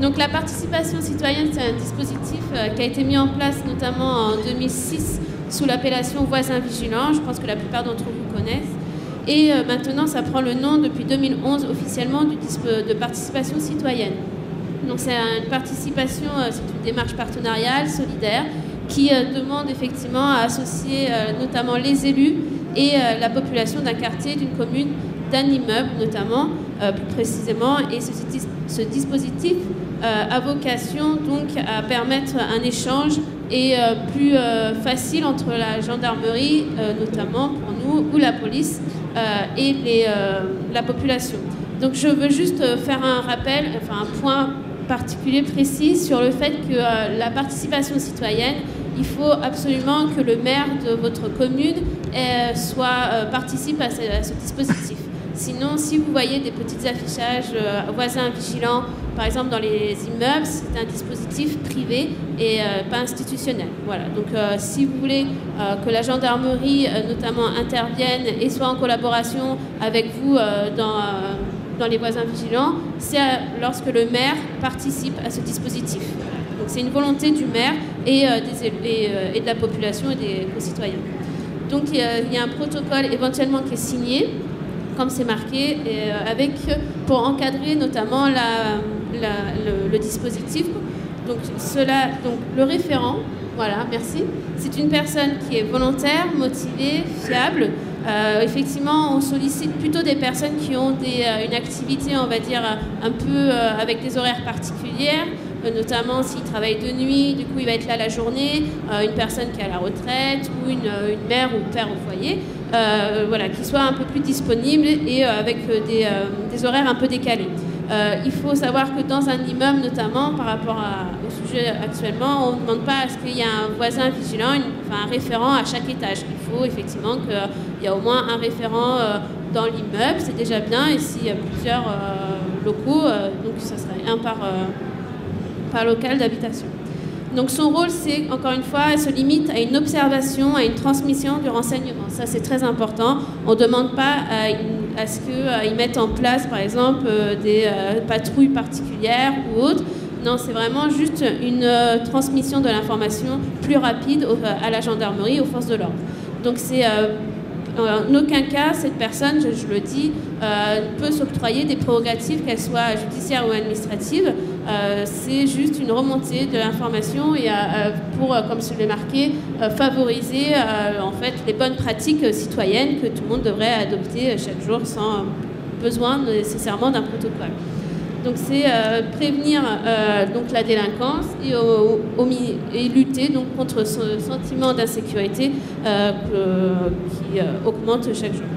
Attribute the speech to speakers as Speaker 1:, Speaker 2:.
Speaker 1: Donc la participation citoyenne, c'est un dispositif qui a été mis en place notamment en 2006 sous l'appellation voisins vigilants. Je pense que la plupart d'entre vous connaissent. Et maintenant, ça prend le nom depuis 2011 officiellement de participation citoyenne. Donc c'est une participation, c'est une démarche partenariale, solidaire, qui demande effectivement à associer notamment les élus et la population d'un quartier, d'une commune, d'un immeuble notamment, plus précisément. Et ce dispositif a vocation donc à permettre un échange et plus facile entre la gendarmerie, notamment pour nous, ou la police et la population. Donc je veux juste faire un rappel, enfin un point particulier précis sur le fait que la participation citoyenne, il faut absolument que le maire de votre commune participe à ce dispositif. Sinon, si vous voyez des petits affichages voisins vigilants, par exemple dans les immeubles, c'est un dispositif privé et pas institutionnel. Voilà. Donc, si vous voulez que la gendarmerie, notamment, intervienne et soit en collaboration avec vous dans les voisins vigilants, c'est lorsque le maire participe à ce dispositif. Donc, c'est une volonté du maire et de la population et des concitoyens. Donc, il y a un protocole éventuellement qui est signé, comme c'est marqué, pour encadrer notamment le dispositif. Donc le référent, voilà, merci. C'est une personne qui est volontaire, motivée, fiable. Effectivement, on sollicite plutôt des personnes qui ont une activité, on va dire, un peu avec des horaires particulières, notamment s'il travaille de nuit, du coup il va être là la journée, une personne qui est à la retraite ou une mère ou père au foyer, voilà, qui soit un peu plus disponible et avec des horaires un peu décalés. Il faut savoir que dans un immeuble, notamment par rapport au sujet actuellement, on ne demande pas à ce qu'il y ait un voisin vigilant, un référent à chaque étage. Il faut effectivement qu'il y ait au moins un référent dans l'immeuble, c'est déjà bien, et s'il y a plusieurs locaux, donc ça serait un par local d'habitation. Donc son rôle, c'est, encore une fois, elle se limite à une observation, à une transmission du renseignement. Ça, c'est très important. On ne demande pas à ce qu'ils mettent en place, par exemple, des patrouilles particulières ou autres. Non, c'est vraiment juste une transmission de l'information plus rapide à la gendarmerie, aux forces de l'ordre. Donc c'est... en aucun cas, cette personne, je le dis, peut s'octroyer des prérogatives, qu'elles soient judiciaires ou administratives. C'est juste une remontée de l'information et pour, comme je l'ai marqué, favoriser en fait les bonnes pratiques citoyennes que tout le monde devrait adopter chaque jour sans besoin nécessairement d'un protocole. Donc c'est prévenir donc la délinquance et lutter donc contre ce sentiment d'insécurité qui augmente chaque jour.